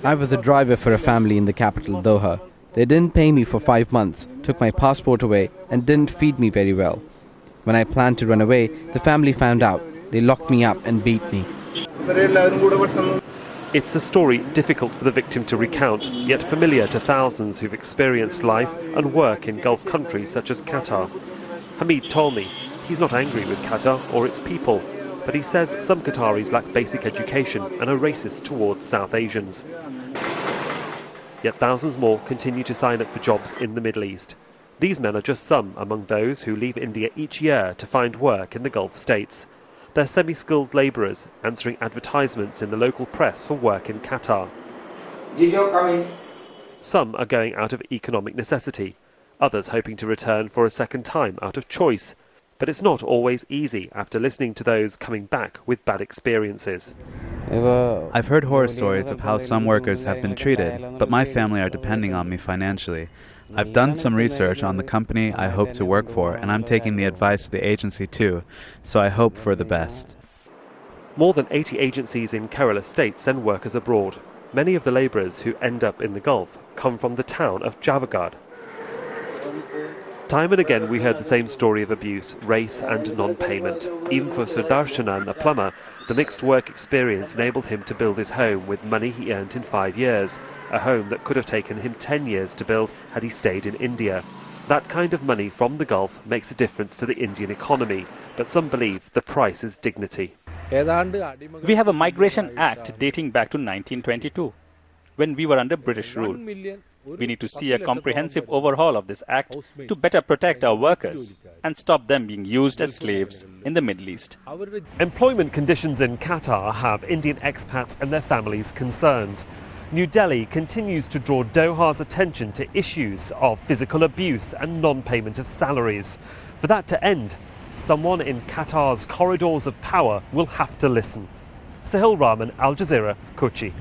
I was a driver for a family in the capital, Doha. They didn't pay me for 5 months, took my passport away, and didn't feed me very well. When I planned to run away, the family found out. They locked me up and beat me. It's a story difficult for the victim to recount, yet familiar to thousands who've experienced life and work in Gulf countries such as Qatar. Hamid told me he's not angry with Qatar or its people, but he says some Qataris lack basic education and are racist towards South Asians. Yet thousands more continue to sign up for jobs in the Middle East. These men are just some among those who leave India each year to find work in the Gulf states. They're semi-skilled labourers answering advertisements in the local press for work in Qatar. Some are going out of economic necessity, others hoping to return for a second time out of choice. But it's not always easy after listening to those coming back with bad experiences. I've heard horror stories of how some workers have been treated, but my family are depending on me financially. I've done some research on the company I hope to work for, and I'm taking the advice of the agency too, so I hope for the best. More than 80 agencies in Kerala state send workers abroad. Many of the labourers who end up in the Gulf come from the town of Javagad. Time and again we heard the same story of abuse, race and non-payment. Even for Sudarshanan, a plumber, the mixed work experience enabled him to build his home with money he earned in 5 years, a home that could have taken him 10 years to build had he stayed in India. That kind of money from the Gulf makes a difference to the Indian economy, but some believe the price is dignity. We have a Migration Act dating back to 1922, when we were under British rule. We need to see a comprehensive overhaul of this act to better protect our workers and stop them being used as slaves in the Middle East. Employment conditions in Qatar have Indian expats and their families concerned. New Delhi continues to draw Doha's attention to issues of physical abuse and non-payment of salaries. For that to end, someone in Qatar's corridors of power will have to listen. Sohail, Rahman, Al Jazeera, Kochi.